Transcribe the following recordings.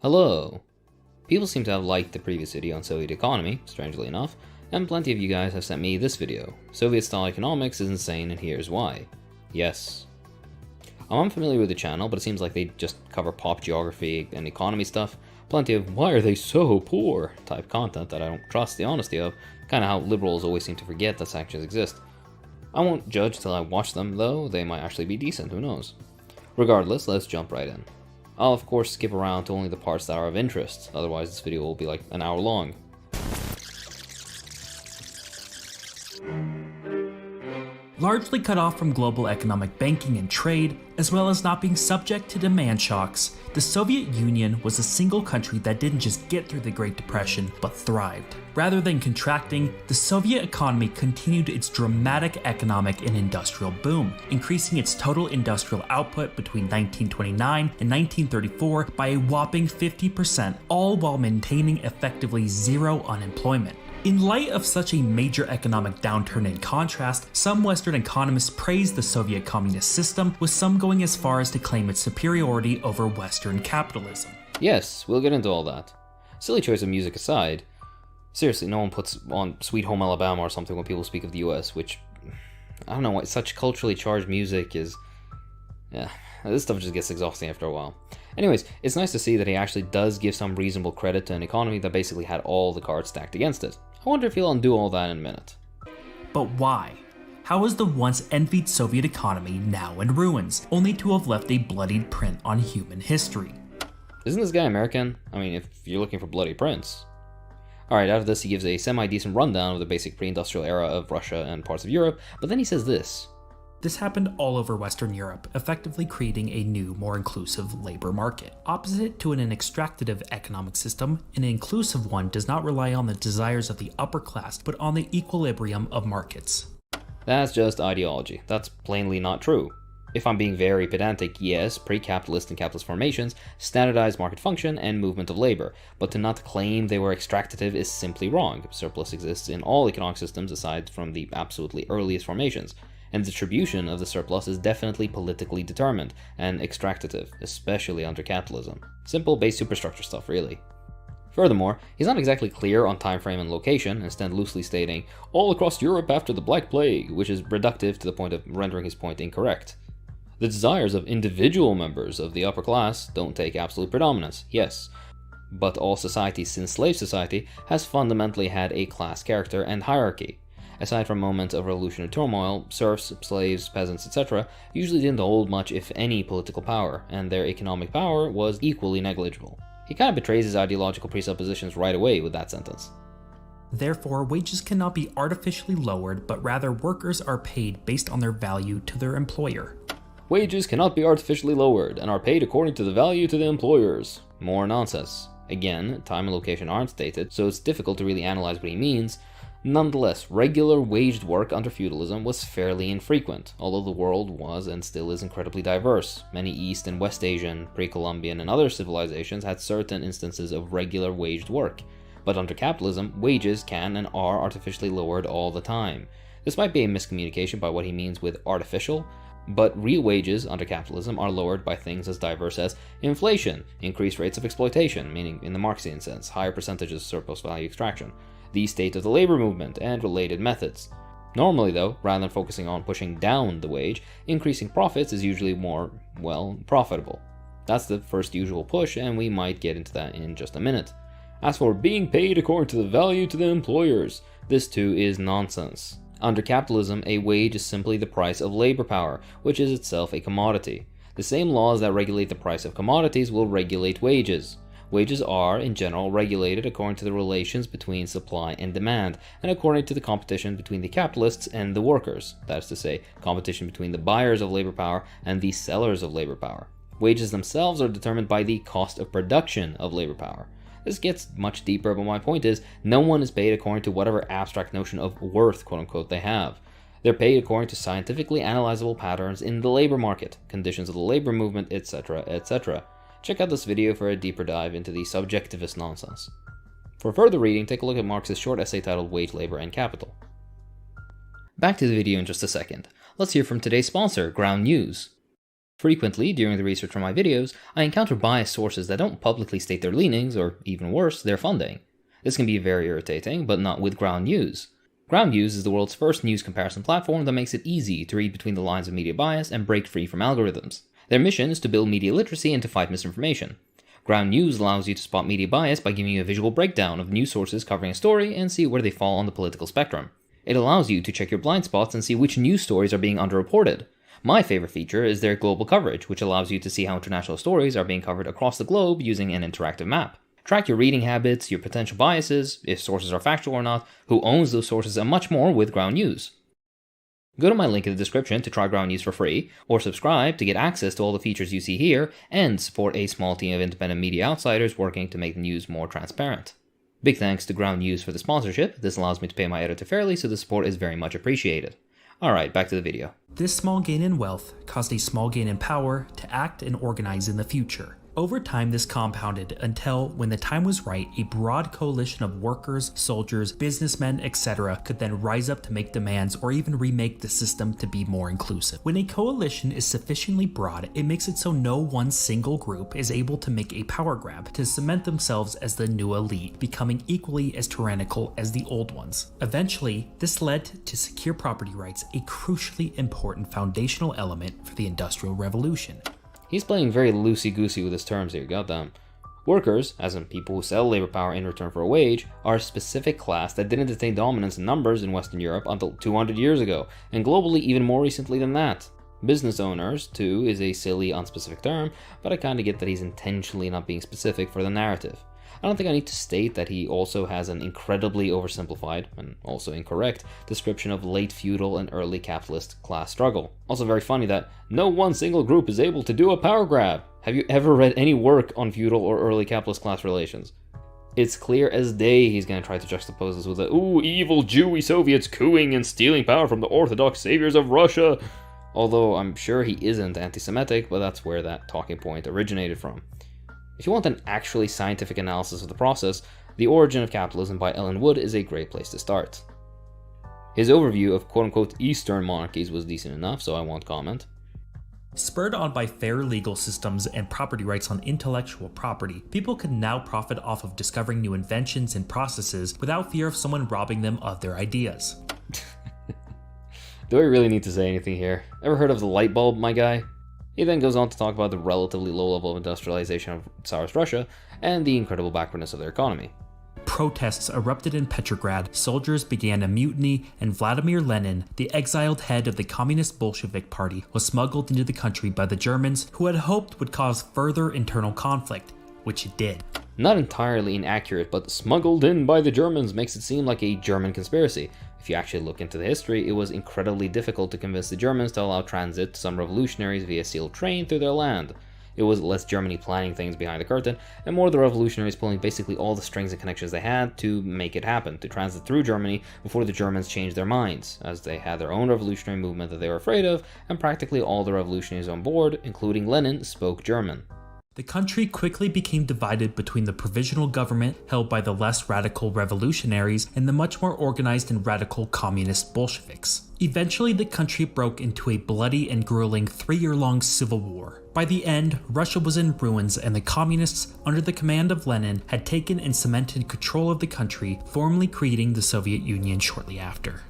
Hello! People seem to have liked the previous video on Soviet economy, strangely enough, and plenty of you guys have sent me this video. Soviet-style economics is insane and here's why. Yes. I'm unfamiliar with the channel, but it seems like they just cover pop geography and economy stuff. Plenty of "why are they so poor" type content that I don't trust the honesty of, kinda how liberals always seem to forget that sanctions exist. I won't judge till I watch them though, they might actually be decent, who knows. Regardless, let's jump right in. I'll of course skip around to only the parts that are of interest, otherwise this video will be like an hour long. Largely cut off from global economic banking and trade, as well as not being subject to demand shocks, the Soviet Union was a single country that didn't just get through the Great Depression, but thrived. Rather than contracting, the Soviet economy continued its dramatic economic and industrial boom, increasing its total industrial output between 1929 and 1934 by a whopping 50%, all while maintaining effectively zero unemployment. In light of such a major economic downturn in contrast, some Western economists praised the Soviet communist system, with some going as far as to claim its superiority over Western capitalism. Yes, we'll get into all that. Silly choice of music aside, seriously, no one puts on Sweet Home Alabama or something when people speak of the US, which, I don't know why such culturally charged music is... yeah, this stuff just gets exhausting after a while. Anyways, it's nice to see that he actually does give some reasonable credit to an economy that basically had all the cards stacked against it. I wonder if he'll undo all that in a minute. But why? How is the once envied Soviet economy now in ruins, only to have left a bloodied print on human history? Isn't this guy American? I mean, if you're looking for bloody prints. Alright, out of this he gives a semi-decent rundown of the basic pre-industrial era of Russia and parts of Europe, but then he says this. This happened all over Western Europe, effectively creating a new, more inclusive labor market. Opposite to an extractive economic system, an inclusive one does not rely on the desires of the upper class, but on the equilibrium of markets. That's just ideology. That's plainly not true. If I'm being very pedantic, yes, pre-capitalist and capitalist formations standardized market function and movement of labor, but to not claim they were extractive is simply wrong. Surplus exists in all economic systems aside from the absolutely earliest formations. And the distribution of the surplus is definitely politically determined and extractive, especially under capitalism. Simple base superstructure stuff, really. Furthermore, he's not exactly clear on time frame and location, instead loosely stating, all across Europe after the Black Plague, which is reductive to the point of rendering his point incorrect. The desires of individual members of the upper class don't take absolute predominance, yes, but all society since slave society has fundamentally had a class character and hierarchy. Aside from moments of revolutionary turmoil, serfs, slaves, peasants, etc. usually didn't hold much if any political power, and their economic power was equally negligible. He kind of betrays his ideological presuppositions right away with that sentence. Therefore, wages cannot be artificially lowered, but rather workers are paid based on their value to their employer. Wages cannot be artificially lowered, and are paid according to the value to the employers. More nonsense. Again, time and location aren't stated, so it's difficult to really analyze what he means. Nonetheless, regular waged work under feudalism was fairly infrequent, although the world was and still is incredibly diverse. Many East and West Asian, pre-Columbian, and other civilizations had certain instances of regular waged work, but under capitalism, wages can and are artificially lowered all the time. This might be a miscommunication by what he means with artificial, but real wages under capitalism are lowered by things as diverse as inflation, increased rates of exploitation, meaning in the Marxian sense, higher percentages of surplus value extraction, the state of the labor movement, and related methods. Normally though, rather than focusing on pushing down the wage, increasing profits is usually more, well, profitable. That's the first usual push, and we might get into that in just a minute. As for being paid according to the value to the employers, this too is nonsense. Under capitalism, a wage is simply the price of labor power, which is itself a commodity. The same laws that regulate the price of commodities will regulate wages. Wages are, in general, regulated according to the relations between supply and demand, and according to the competition between the capitalists and the workers, that is to say, competition between the buyers of labor power and the sellers of labor power. Wages themselves are determined by the cost of production of labor power. This gets much deeper, but my point is, no one is paid according to whatever abstract notion of worth, quote-unquote, they have. They're paid according to scientifically analyzable patterns in the labor market, conditions of the labor movement, etc., etc. Check out this video for a deeper dive into the subjectivist nonsense. For further reading, take a look at Marx's short essay titled Wage, Labor, and Capital. Back to the video in just a second. Let's hear from today's sponsor, Ground News. Frequently, during the research for my videos, I encounter biased sources that don't publicly state their leanings, or even worse, their funding. This can be very irritating, but not with Ground News. Ground News is the world's first news comparison platform that makes it easy to read between the lines of media bias and break free from algorithms. Their mission is to build media literacy and to fight misinformation. Ground News allows you to spot media bias by giving you a visual breakdown of news sources covering a story and see where they fall on the political spectrum. It allows you to check your blind spots and see which news stories are being underreported. My favorite feature is their global coverage, which allows you to see how international stories are being covered across the globe using an interactive map. Track your reading habits, your potential biases, if sources are factual or not, who owns those sources, and much more with Ground News. Go to my link in the description to try Ground News for free, or subscribe to get access to all the features you see here, and support a small team of independent media outsiders working to make the news more transparent. Big thanks to Ground News for the sponsorship. This allows me to pay my editor fairly, so the support is very much appreciated. Alright, back to the video. This small gain in wealth caused a small gain in power to act and organize in the future. Over time, this compounded until, when the time was right, a broad coalition of workers, soldiers, businessmen, etc. could then rise up to make demands or even remake the system to be more inclusive. When a coalition is sufficiently broad, it makes it so no one single group is able to make a power grab to cement themselves as the new elite, becoming equally as tyrannical as the old ones. Eventually, this led to secure property rights, a crucially important foundational element for the Industrial Revolution. He's playing very loosey-goosey with his terms here, goddamn. Workers, as in people who sell labor power in return for a wage, are a specific class that didn't attain dominance in numbers in Western Europe until 200 years ago, and globally even more recently than that. Business owners, too, is a silly, unspecific term, but I kinda get that he's intentionally not being specific for the narrative. I don't think I need to state that he also has an incredibly oversimplified, and also incorrect, description of late feudal and early capitalist class struggle. Also very funny that no one single group is able to do a power grab. Have you ever read any work on feudal or early capitalist class relations? It's clear as day he's gonna try to juxtapose this with a, ooh, evil Jewy Soviets cooing and stealing power from the Orthodox saviors of Russia. Although I'm sure he isn't anti-Semitic, but that's where that talking point originated from. If you want an actually scientific analysis of the process, The Origin of Capitalism by Ellen Wood is a great place to start. His overview of quote-unquote Eastern monarchies was decent enough, so I won't comment. Spurred on by fair legal systems and property rights on intellectual property, people could now profit off of discovering new inventions and processes without fear of someone robbing them of their ideas. Do I really need to say anything here? Ever heard of the light bulb, my guy? He then goes on to talk about the relatively low level of industrialization of Tsarist Russia and the incredible backwardness of their economy. Protests erupted in Petrograd, soldiers began a mutiny, and Vladimir Lenin, the exiled head of the Communist Bolshevik Party, was smuggled into the country by the Germans, who had hoped would cause further internal conflict, which it did. Not entirely inaccurate, but smuggled in by the Germans makes it seem like a German conspiracy. If you actually look into the history, it was incredibly difficult to convince the Germans to allow transit to some revolutionaries via sealed train through their land. It was less Germany planning things behind the curtain, and more the revolutionaries pulling basically all the strings and connections they had to make it happen, to transit through Germany before the Germans changed their minds, as they had their own revolutionary movement that they were afraid of, and practically all the revolutionaries on board, including Lenin, spoke German. The country quickly became divided between the provisional government held by the less radical revolutionaries and the much more organized and radical communist Bolsheviks. Eventually, the country broke into a bloody and grueling 3-year-long civil war. By the end, Russia was in ruins and the communists, under the command of Lenin, had taken and cemented control of the country, formally creating the Soviet Union shortly after.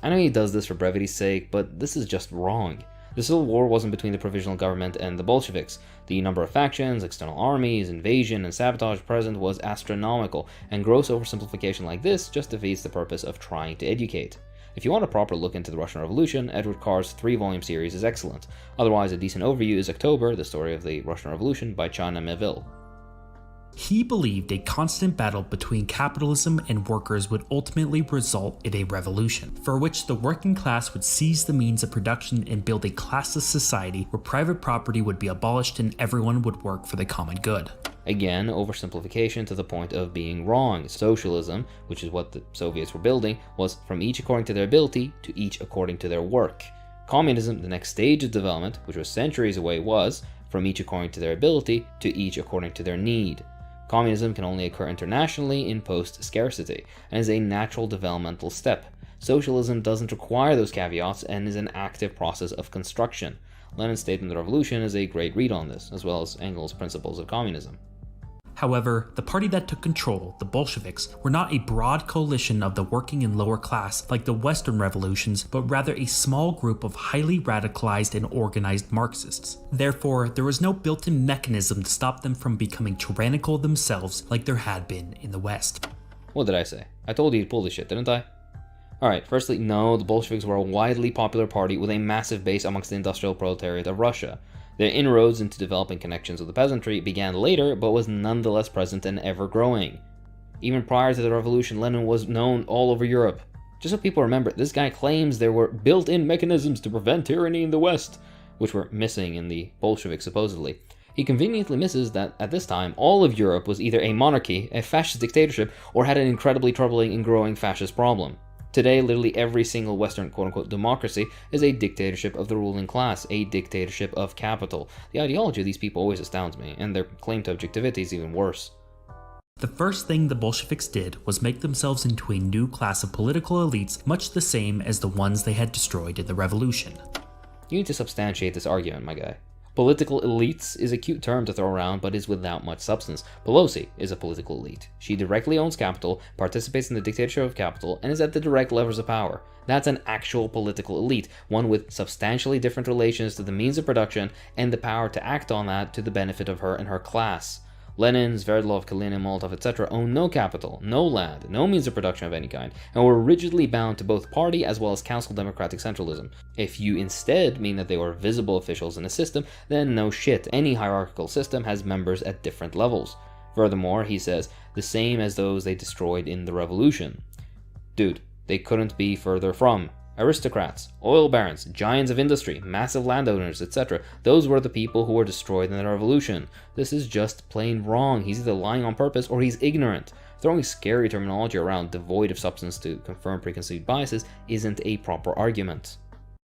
I know he does this for brevity's sake, but this is just wrong. The Civil War wasn't between the provisional government and the Bolsheviks. The number of factions, external armies, invasion, and sabotage present was astronomical, and gross oversimplification like this just defeats the purpose of trying to educate. If you want a proper look into the Russian Revolution, Edward Carr's 3-volume series is excellent. Otherwise, a decent overview is October, the story of the Russian Revolution by Chana Miéville. He believed a constant battle between capitalism and workers would ultimately result in a revolution, for which the working class would seize the means of production and build a classless society where private property would be abolished and everyone would work for the common good. Again, oversimplification to the point of being wrong. Socialism, which is what the Soviets were building, was from each according to their ability to each according to their work. Communism, the next stage of development, which was centuries away, was from each according to their ability to each according to their need. Communism can only occur internationally in post-scarcity, and is a natural developmental step. Socialism doesn't require those caveats and is an active process of construction. Lenin's statement of the revolution is a great read on this, as well as Engels' principles of communism. However, the party that took control, the Bolsheviks, were not a broad coalition of the working and lower class like the Western revolutions, but rather a small group of highly radicalized and organized Marxists. Therefore, there was no built-in mechanism to stop them from becoming tyrannical themselves like there had been in the West. What did I say? I told you to pull this shit, didn't I? Alright, firstly, no, the Bolsheviks were a widely popular party with a massive base amongst the industrial proletariat of Russia. Their inroads into developing connections with the peasantry began later, but was nonetheless present and ever growing. Even prior to the revolution, Lenin was known all over Europe. Just so people remember, this guy claims there were built-in mechanisms to prevent tyranny in the West, which were missing in the Bolsheviks supposedly. He conveniently misses that at this time, all of Europe was either a monarchy, a fascist dictatorship, or had an incredibly troubling and growing fascist problem. Today, literally every single Western quote-unquote democracy is a dictatorship of the ruling class, a dictatorship of capital. The ideology of these people always astounds me, and their claim to objectivity is even worse. The first thing the Bolsheviks did was make themselves into a new class of political elites, much the same as the ones they had destroyed in the revolution. You need to substantiate this argument, my guy. Political elites is a cute term to throw around, but is without much substance. Pelosi is a political elite. She directly owns capital, participates in the dictatorship of capital, and is at the direct levers of power. That's an actual political elite, one with substantially different relations to the means of production and the power to act on that to the benefit of her and her class. Lenin, Sverdlov, Kalinin, Molotov, etc. owned no capital, no land, no means of production of any kind, and were rigidly bound to both party as well as council democratic centralism. If you instead mean that they were visible officials in a system, then no shit, any hierarchical system has members at different levels. Furthermore, he says, the same as those they destroyed in the revolution. Dude, they couldn't be further from. Aristocrats, oil barons, giants of industry, massive landowners, etc. Those were the people who were destroyed in the revolution. This is just plain wrong. He's either lying on purpose or he's ignorant. Throwing scary terminology around devoid of substance to confirm preconceived biases isn't a proper argument.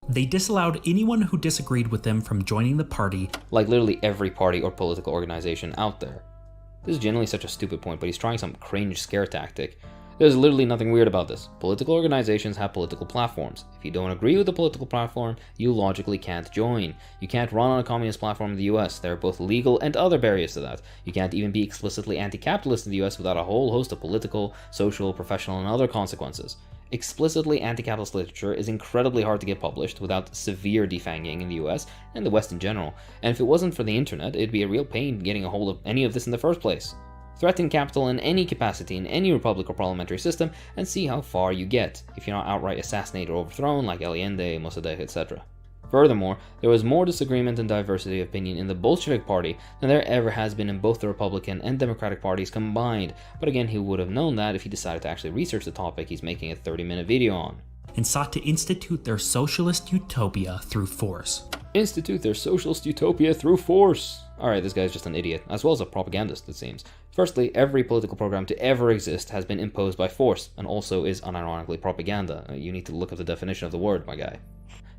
They disallowed anyone who disagreed with them from joining the party, like literally every party or political organization out there. This is generally such a stupid point, but he's trying some cringe scare tactic. There's literally nothing weird about this. Political organizations have political platforms. If you don't agree with the political platform, you logically can't join. You can't run on a communist platform in the US. There are both legal and other barriers to that. You can't even be explicitly anti-capitalist in the US without a whole host of political, social, professional, and other consequences. Explicitly anti-capitalist literature is incredibly hard to get published without severe defanging in the US and the West in general. And if it wasn't for the internet, it'd be a real pain getting a hold of any of this in the first place. Threaten capital in any capacity in any republic or parliamentary system and see how far you get, if you're not outright assassinated or overthrown like Allende, Mossadegh, etc. Furthermore, there was more disagreement and diversity of opinion in the Bolshevik party than there ever has been in both the Republican and Democratic parties combined, but again he would have known that if he decided to actually research the topic he's making a 30-minute video on. And sought to institute their socialist utopia through force. Institute their socialist utopia through force. Alright, this guy's just an idiot, as well as a propagandist, it seems. Firstly, every political program to ever exist has been imposed by force, and also is unironically propaganda. You need to look up the definition of the word, my guy.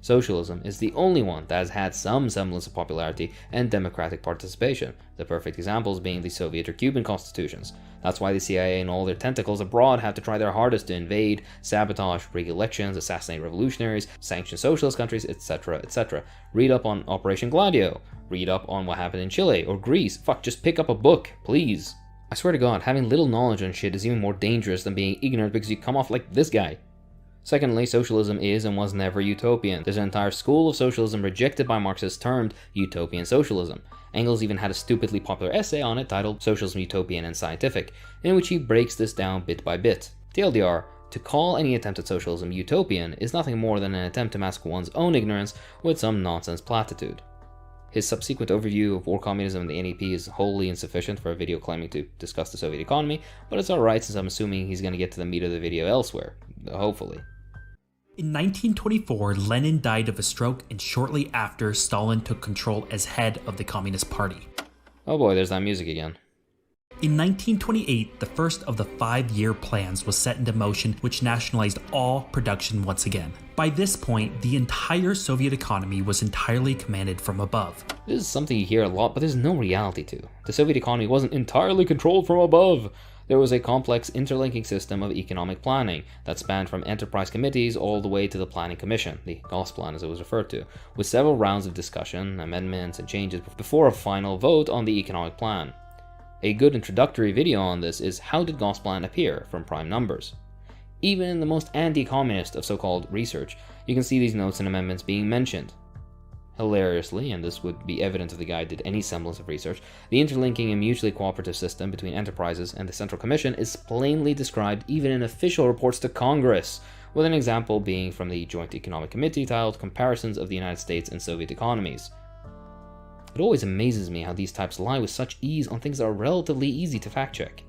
Socialism is the only one that has had some semblance of popularity and democratic participation, the perfect examples being the Soviet or Cuban constitutions. That's why the CIA and all their tentacles abroad have to try their hardest to invade, sabotage, rig elections, assassinate revolutionaries, sanction socialist countries, etc., etc. Read up on Operation Gladio. Read up on what happened in Chile or Greece. Fuck, just pick up a book, please. I swear to God, having little knowledge on shit is even more dangerous than being ignorant because you come off like this guy. Secondly, socialism is and was never utopian. There's an entire school of socialism rejected by Marxists termed utopian socialism. Engels even had a stupidly popular essay on it titled Socialism Utopian and Scientific, in which he breaks this down bit by bit. TLDR, to call any attempt at socialism utopian is nothing more than an attempt to mask one's own ignorance with some nonsense platitude. His subsequent overview of war communism and the NEP is wholly insufficient for a video claiming to discuss the Soviet economy, but it's alright since I'm assuming he's going to get to the meat of the video elsewhere. Hopefully. In 1924, Lenin died of a stroke, and shortly after, Stalin took control as head of the Communist Party. Oh boy, there's that music again. In 1928, the first of the 5-year plans was set into motion, which nationalized all production once again. By this point, the entire Soviet economy was entirely commanded from above. This is something you hear a lot, but there's no reality to. The Soviet economy wasn't entirely controlled from above. There was a complex interlinking system of economic planning that spanned from enterprise committees all the way to the Planning Commission, the Gosplan as it was referred to, with several rounds of discussion, amendments, and changes before a final vote on the economic plan. A good introductory video on this is How Did Gosplan Appear from Prime Numbers. Even in the most anti-communist of so-called research, you can see these notes and amendments being mentioned. Hilariously, and this would be evident if the guy did any semblance of research, the interlinking and mutually cooperative system between enterprises and the Central Commission is plainly described even in official reports to Congress, with an example being from the Joint Economic Committee titled Comparisons of the United States and Soviet Economies. It always amazes me how these types lie with such ease on things that are relatively easy to fact-check.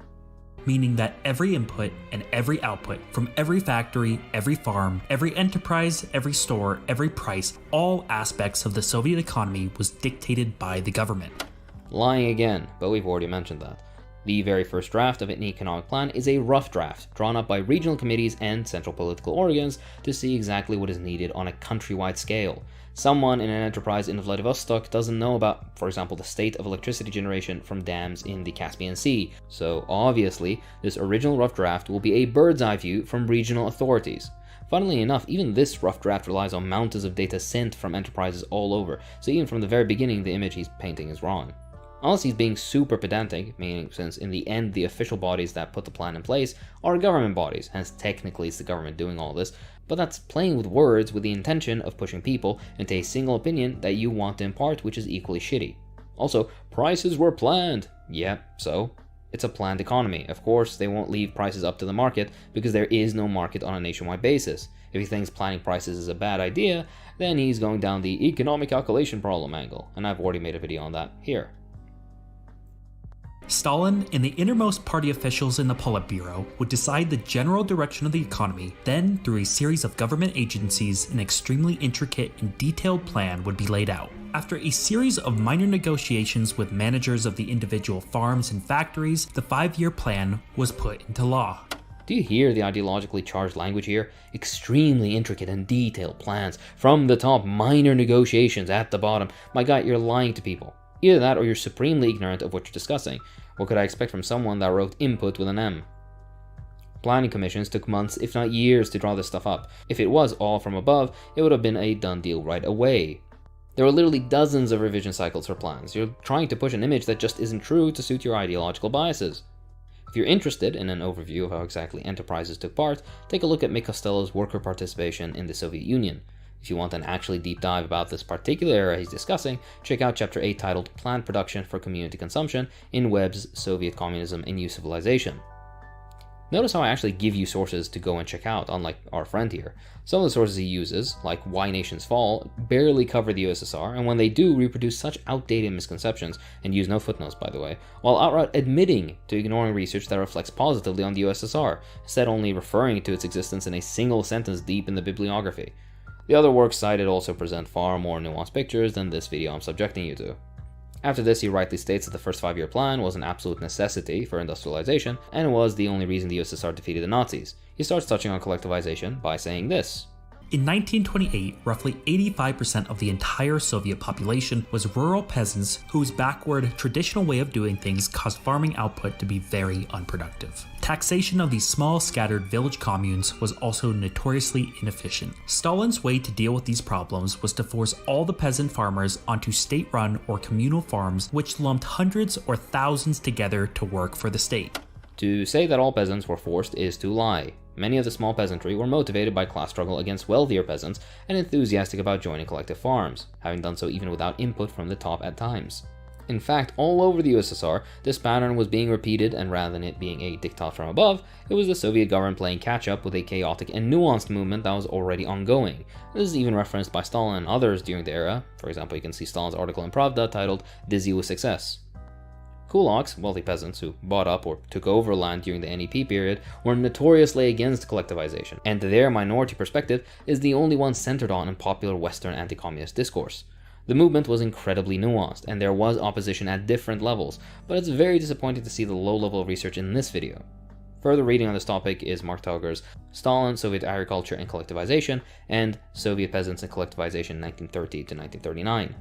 Meaning that every input and every output from every factory, every farm, every enterprise, every store, every price, all aspects of the Soviet economy was dictated by the government. Lying again, but we've already mentioned that. The very first draft of an economic plan is a rough draft, drawn up by regional committees and central political organs to see exactly what is needed on a countrywide scale. Someone in an enterprise in Vladivostok doesn't know about, for example, the state of electricity generation from dams in the Caspian Sea, so obviously this original rough draft will be a bird's eye view from regional authorities. Funnily enough, even this rough draft relies on mountains of data sent from enterprises all over, so even from the very beginning the image he's painting is wrong. Unless he's being super pedantic, meaning since in the end the official bodies that put the plan in place are government bodies, hence technically it's the government doing all this, but that's playing with words with the intention of pushing people into a single opinion that you want to impart, which is equally shitty. Also, prices were planned. Yeah, so? It's a planned economy. Of course, they won't leave prices up to the market because there is no market on a nationwide basis. If he thinks planning prices is a bad idea, then he's going down the economic calculation problem angle, and I've already made a video on that here. Stalin and the innermost party officials in the Politburo would decide the general direction of the economy, then through a series of government agencies an extremely intricate and detailed plan would be laid out. After a series of minor negotiations with managers of the individual farms and factories, the 5-year plan was put into law. Do you hear the ideologically charged language here? Extremely intricate and detailed plans. From the top, minor negotiations at the bottom. My God, you're lying to people. Either that or you're supremely ignorant of what you're discussing. What could I expect from someone that wrote input with an M? Planning commissions took months, if not years, to draw this stuff up. If it was all from above, it would have been a done deal right away. There were literally dozens of revision cycles for plans. You're trying to push an image that just isn't true to suit your ideological biases. If you're interested in an overview of how exactly enterprises took part, take a look at Mick Costello's worker participation in the Soviet Union. If you want an actually deep dive about this particular era he's discussing, check out Chapter 8 titled Planned Production for Community Consumption in Webb's Soviet Communism and New Civilization. Notice how I actually give you sources to go and check out, unlike our friend here. Some of the sources he uses, like Why Nations Fall, barely cover the USSR, and when they do, reproduce such outdated misconceptions, and use no footnotes by the way, while outright admitting to ignoring research that reflects positively on the USSR, instead only referring to its existence in a single sentence deep in the bibliography. The other works cited also present far more nuanced pictures than this video I'm subjecting you to. After this, he rightly states that the first 5-year plan was an absolute necessity for industrialization, and was the only reason the USSR defeated the Nazis. He starts touching on collectivization by saying this. In 1928, roughly 85% of the entire Soviet population was rural peasants whose backward, traditional way of doing things caused farming output to be very unproductive. Taxation of these small, scattered village communes was also notoriously inefficient. Stalin's way to deal with these problems was to force all the peasant farmers onto state-run or communal farms, which lumped hundreds or thousands together to work for the state. To say that all peasants were forced is to lie. Many of the small peasantry were motivated by class struggle against wealthier peasants and enthusiastic about joining collective farms, having done so even without input from the top at times. In fact, all over the USSR, this pattern was being repeated, and rather than it being a diktat from above, it was the Soviet government playing catch-up with a chaotic and nuanced movement that was already ongoing. This is even referenced by Stalin and others during the era. For example, you can see Stalin's article in Pravda titled Dizzy with Success. Kulaks, wealthy peasants who bought up or took over land during the NEP period, were notoriously against collectivization, and their minority perspective is the only one centered on in popular Western anti-communist discourse. The movement was incredibly nuanced, and there was opposition at different levels, but it's very disappointing to see the low level of research in this video. Further reading on this topic is Mark Tauger's Stalin, Soviet Agriculture and Collectivization, and Soviet Peasants and Collectivization 1930 to 1939.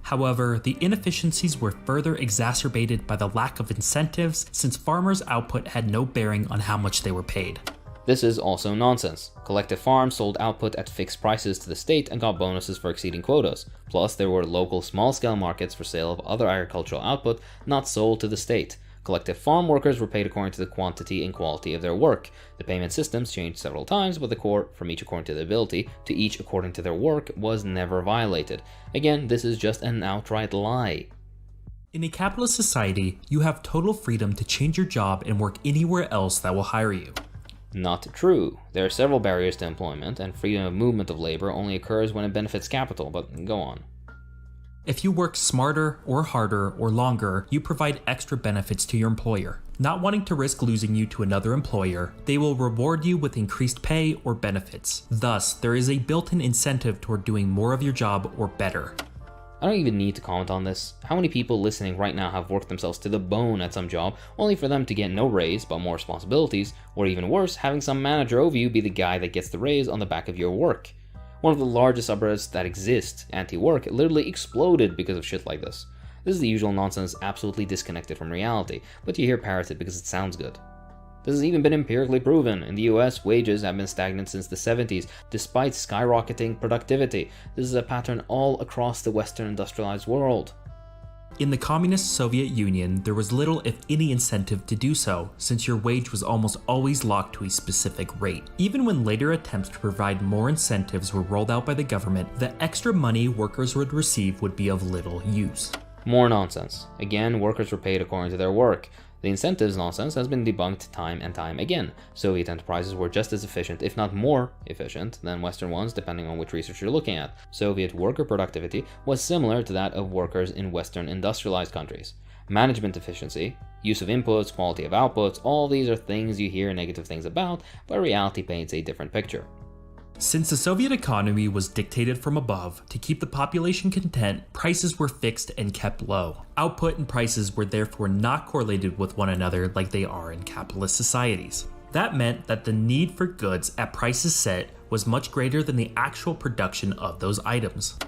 However, the inefficiencies were further exacerbated by the lack of incentives since farmers' output had no bearing on how much they were paid. This is also nonsense. Collective farms sold output at fixed prices to the state and got bonuses for exceeding quotas. Plus, there were local small-scale markets for sale of other agricultural output not sold to the state. Collective farm workers were paid according to the quantity and quality of their work. The payment systems changed several times, but the core, from each according to their ability to each according to their work, was never violated. Again, this is just an outright lie. In a capitalist society, you have total freedom to change your job and work anywhere else that will hire you. Not true. There are several barriers to employment, and freedom of movement of labor only occurs when it benefits capital, but go on. If you work smarter or harder or longer, you provide extra benefits to your employer. Not wanting to risk losing you to another employer, they will reward you with increased pay or benefits. Thus, there is a built-in incentive toward doing more of your job or better. I don't even need to comment on this. How many people listening right now have worked themselves to the bone at some job, only for them to get no raise but more responsibilities, or even worse, having some manager over you be the guy that gets the raise on the back of your work? One of the largest subreddits that exist, anti-work, literally exploded because of shit like this. This is the usual nonsense absolutely disconnected from reality, but you hear parroted because it sounds good. This has even been empirically proven. In the US, wages have been stagnant since the 70s, despite skyrocketing productivity. This is a pattern all across the Western industrialized world. In the communist Soviet Union, there was little if any incentive to do so, since your wage was almost always locked to a specific rate. Even when later attempts to provide more incentives were rolled out by the government, the extra money workers would receive would be of little use. More nonsense. Again, workers were paid according to their work. The incentives nonsense has been debunked time and time again. Soviet enterprises were just as efficient, if not more efficient, than Western ones, depending on which research you're looking at. Soviet worker productivity was similar to that of workers in Western industrialized countries. Management efficiency, use of inputs, quality of outputs, all these are things you hear negative things about, but reality paints a different picture. Since the Soviet economy was dictated from above, to keep the population content, prices were fixed and kept low. Output and prices were therefore not correlated with one another like they are in capitalist societies. That meant that the need for goods at prices set was much greater than the actual production of those items.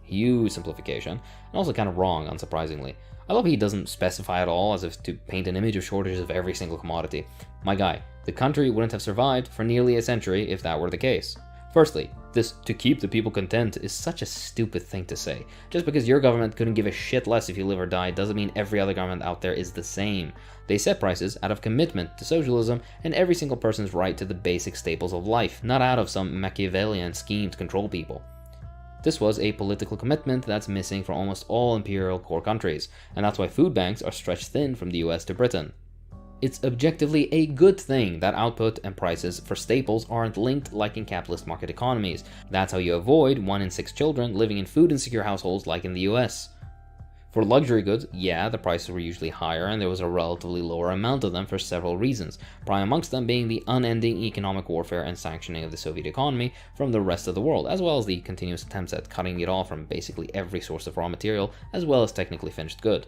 Huge simplification, and also kind of wrong, unsurprisingly. I love he doesn't specify at all, as if to paint an image of shortages of every single commodity. My guy, the country wouldn't have survived for nearly a century if that were the case. Firstly, this "to keep the people content" is such a stupid thing to say. Just because your government couldn't give a shit less if you live or die doesn't mean every other government out there is the same. They set prices out of commitment to socialism and every single person's right to the basic staples of life, not out of some Machiavellian scheme to control people. This was a political commitment that's missing from almost all imperial core countries, and that's why food banks are stretched thin from the US to Britain. It's objectively a good thing that output and prices for staples aren't linked like in capitalist market economies. That's how you avoid 1 in 6 children living in food insecure households like in the US. For luxury goods, yeah, the prices were usually higher and there was a relatively lower amount of them for several reasons, prime amongst them being the unending economic warfare and sanctioning of the Soviet economy from the rest of the world, as well as the continuous attempts at cutting it off from basically every source of raw material, as well as technically finished good.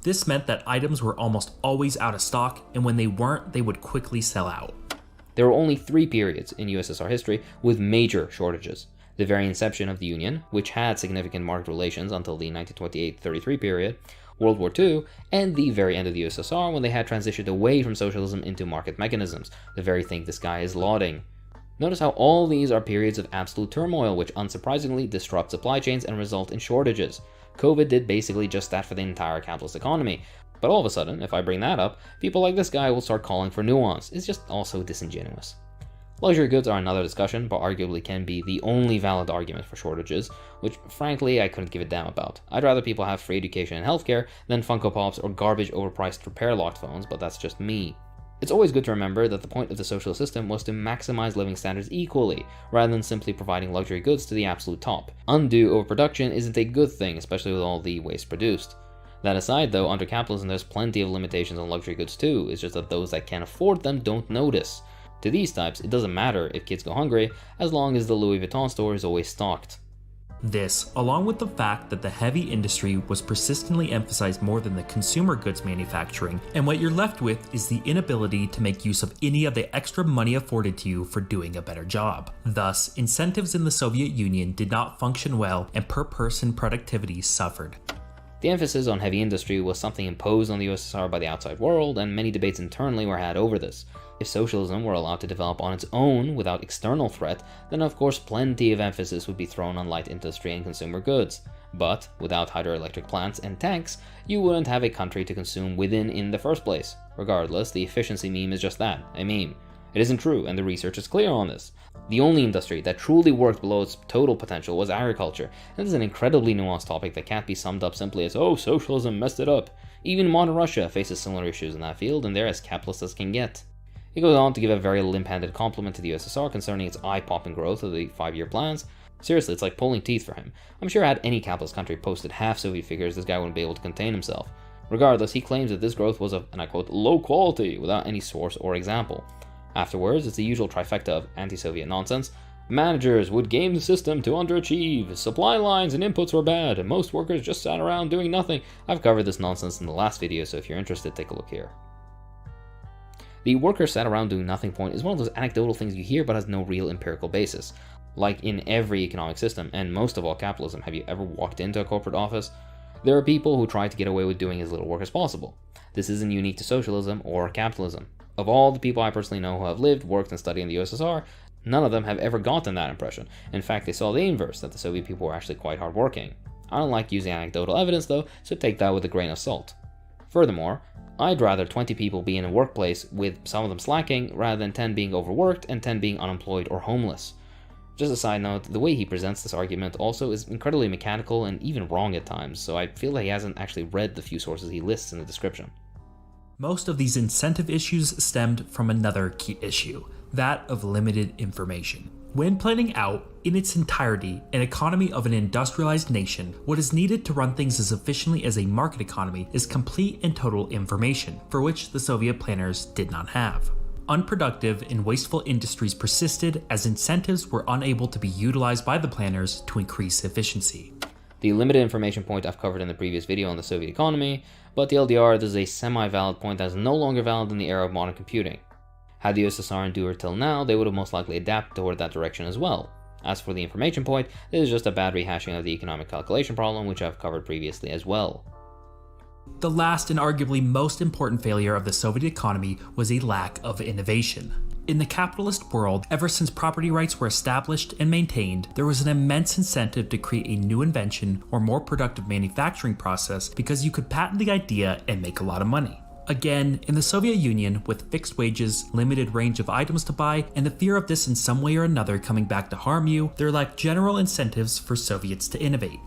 This meant that items were almost always out of stock, and when they weren't, they would quickly sell out. There were only 3 periods in USSR history with major shortages. The very inception of the Union, which had significant market relations until the 1928-33 period, World War II, and the very end of the USSR when they had transitioned away from socialism into market mechanisms, the very thing this guy is lauding. Notice how all these are periods of absolute turmoil, which unsurprisingly disrupt supply chains and result in shortages. COVID did basically just that for the entire capitalist economy. But all of a sudden, if I bring that up, people like this guy will start calling for nuance. It's just also disingenuous. Luxury goods are another discussion, but arguably can be the only valid argument for shortages, which frankly I couldn't give a damn about. I'd rather people have free education and healthcare than Funko Pops or garbage overpriced repair locked phones, but that's just me. It's always good to remember that the point of the social system was to maximize living standards equally, rather than simply providing luxury goods to the absolute top. Undue overproduction isn't a good thing, especially with all the waste produced. That aside though, under capitalism there's plenty of limitations on luxury goods too, it's just that those that can't afford them don't notice. To these types, it doesn't matter if kids go hungry, as long as the Louis Vuitton store is always stocked. This, along with the fact that the heavy industry was persistently emphasized more than the consumer goods manufacturing, and what you're left with is the inability to make use of any of the extra money afforded to you for doing a better job. Thus, incentives in the Soviet Union did not function well and per-person productivity suffered. The emphasis on heavy industry was something imposed on the USSR by the outside world, and many debates internally were had over this. If socialism were allowed to develop on its own without external threat, then of course plenty of emphasis would be thrown on light industry and consumer goods. But without hydroelectric plants and tanks, you wouldn't have a country to consume within in the first place. Regardless, the efficiency meme is just that, a meme. It isn't true, and the research is clear on this. The only industry that truly worked below its total potential was agriculture, and this is an incredibly nuanced topic that can't be summed up simply as, oh, socialism messed it up. Even modern Russia faces similar issues in that field, and they're as capitalist as can get. He goes on to give a very limp-handed compliment to the USSR concerning its eye-popping growth of the 5-year plans. Seriously, it's like pulling teeth for him. I'm sure had any capitalist country posted half Soviet figures, this guy wouldn't be able to contain himself. Regardless, he claims that this growth was of, and I quote, low quality, without any source or example. Afterwards, it's the usual trifecta of anti-Soviet nonsense. Managers would game the system to underachieve, supply lines and inputs were bad, and most workers just sat around doing nothing. I've covered this nonsense in the last video, so if you're interested, take a look here. The workers sat around doing nothing point is one of those anecdotal things you hear but has no real empirical basis. Like in every economic system, and most of all capitalism, have you ever walked into a corporate office? There are people who try to get away with doing as little work as possible. This isn't unique to socialism or capitalism. Of all the people I personally know who have lived, worked, and studied in the USSR, none of them have ever gotten that impression. In fact, they saw the inverse, that the Soviet people were actually quite hardworking. I don't like using anecdotal evidence though, so take that with a grain of salt. Furthermore, I'd rather 20 people be in a workplace with some of them slacking, rather than 10 being overworked and 10 being unemployed or homeless. Just a side note, the way he presents this argument also is incredibly mechanical and even wrong at times, so I feel that he hasn't actually read the few sources he lists in the description. Most of these incentive issues stemmed from another key issue, that of limited information. When planning out, in its entirety, an economy of an industrialized nation, what is needed to run things as efficiently as a market economy is complete and total information, for which the Soviet planners did not have. Unproductive and wasteful industries persisted as incentives were unable to be utilized by the planners to increase efficiency. The limited information point I've covered in the previous video on the Soviet economy, but the LDR, this is a semi-valid point that is no longer valid in the era of modern computing. Had the USSR endured till now, they would have most likely adapted toward that direction as well. As for the information point, this is just a bad rehashing of the economic calculation problem, which I've covered previously as well. The last and arguably most important failure of the Soviet economy was a lack of innovation. In the capitalist world, ever since property rights were established and maintained, there was an immense incentive to create a new invention or more productive manufacturing process because you could patent the idea and make a lot of money. Again, in the Soviet Union, with fixed wages, limited range of items to buy, and the fear of this in some way or another coming back to harm you, there lacked general incentives for Soviets to innovate.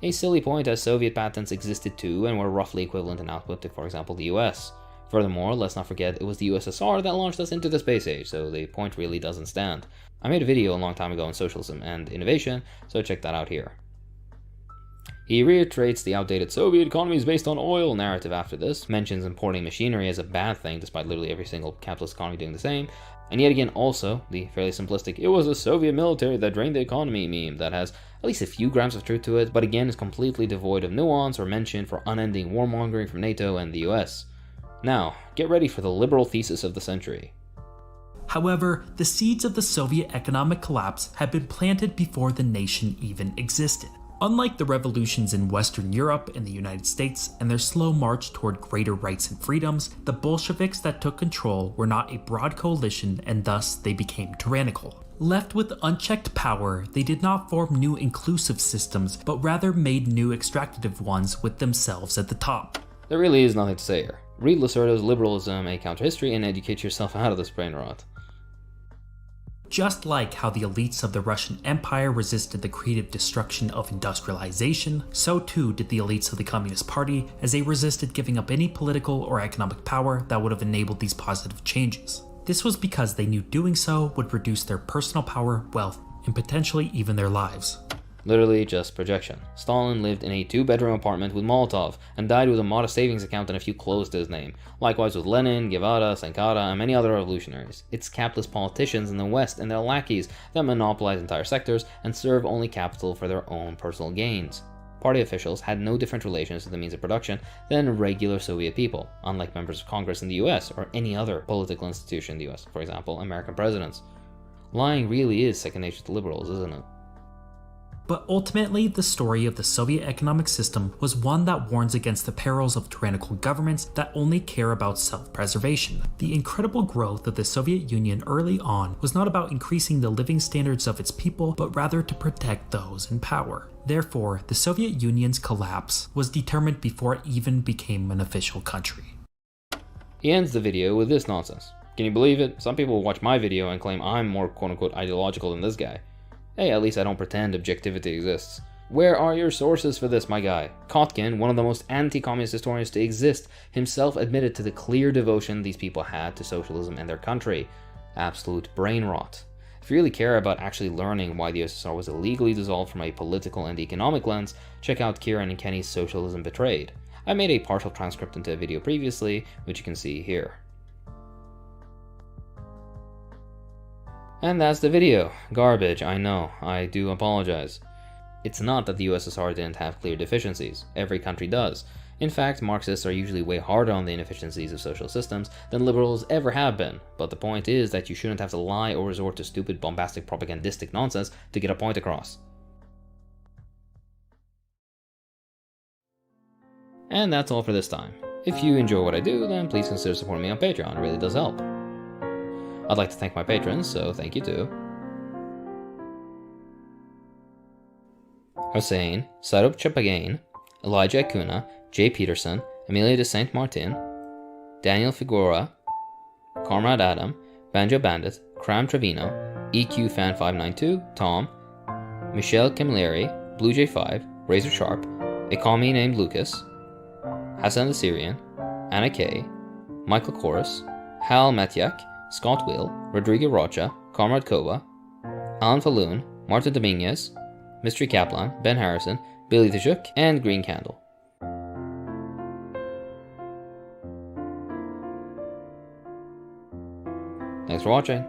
A silly point, as Soviet patents existed too and were roughly equivalent in output to, for example, the US. Furthermore, let's not forget it was the USSR that launched us into the space age, so the point really doesn't stand. I made a video a long time ago on socialism and innovation, so check that out here. He reiterates the outdated Soviet economy is based on oil narrative after this, mentions importing machinery as a bad thing despite literally every single capitalist economy doing the same, and yet again also the fairly simplistic "it was the Soviet military that drained the economy" meme that has at least a few grams of truth to it, but again is completely devoid of nuance or mention for unending warmongering from NATO and the US. Now, get ready for the liberal thesis of the century. However, the seeds of the Soviet economic collapse had been planted before the nation even existed. Unlike the revolutions in Western Europe and the United States and their slow march toward greater rights and freedoms, the Bolsheviks that took control were not a broad coalition and thus they became tyrannical. Left with unchecked power, they did not form new inclusive systems, but rather made new extractive ones with themselves at the top. There really is nothing to say here. Read Lacerda's Liberalism, A Counterhistory, and educate yourself out of this brain rot. Just like how the elites of the Russian Empire resisted the creative destruction of industrialization, so too did the elites of the Communist Party, as they resisted giving up any political or economic power that would have enabled these positive changes. This was because they knew doing so would reduce their personal power, wealth, and potentially even their lives. Literally just projection. Stalin lived in a 2-bedroom apartment with Molotov and died with a modest savings account and a few clothes to his name. Likewise with Lenin, Guevara, Sankara, and many other revolutionaries. It's capitalist politicians in the West and their lackeys that monopolize entire sectors and serve only capital for their own personal gains. Party officials had no different relations to the means of production than regular Soviet people, unlike members of Congress in the US or any other political institution in the US, for example, American presidents. Lying really is second nature to liberals, isn't it? But ultimately, the story of the Soviet economic system was one that warns against the perils of tyrannical governments that only care about self-preservation. The incredible growth of the Soviet Union early on was not about increasing the living standards of its people, but rather to protect those in power. Therefore, the Soviet Union's collapse was determined before it even became an official country. He ends the video with this nonsense. Can you believe it? Some people watch my video and claim I'm more quote-unquote ideological than this guy. Hey, at least I don't pretend objectivity exists. Where are your sources for this, my guy? Kotkin, one of the most anti-communist historians to exist, himself admitted to the clear devotion these people had to socialism and their country. Absolute brain rot. If you really care about actually learning why the USSR was illegally dissolved from a political and economic lens, check out Kieran and Kenny's Socialism Betrayed. I made a partial transcript into a video previously, which you can see here. And that's the video. Garbage, I know. I do apologize. It's not that the USSR didn't have clear deficiencies. Every country does. In fact, Marxists are usually way harder on the inefficiencies of social systems than liberals ever have been. But the point is that you shouldn't have to lie or resort to stupid, bombastic, propagandistic nonsense to get a point across. And that's all for this time. If you enjoy what I do, then please consider supporting me on Patreon. It really does help. I'd like to thank my patrons, so thank you too. Hussein, Sarup Chapagain, Elijah Acuna, Jay Peterson, Amelia de Saint Martin, Daniel Figueroa, Comrade Adam, Banjo Bandit, Cram Trevino, EQ Fan 592, Tom, Michelle Camilleri, Blue J5, Razor Sharp, a commie named Lucas, Hassan the Syrian, Anna Kay, Michael Chorus, Hal Matyak, Scott Will, Rodrigo Rocha, Comrade Kova, Alan Falloon, Marta Dominguez, Mystery Kaplan, Ben Harrison, Billy Tashuk, and Green Candle. Thanks for watching.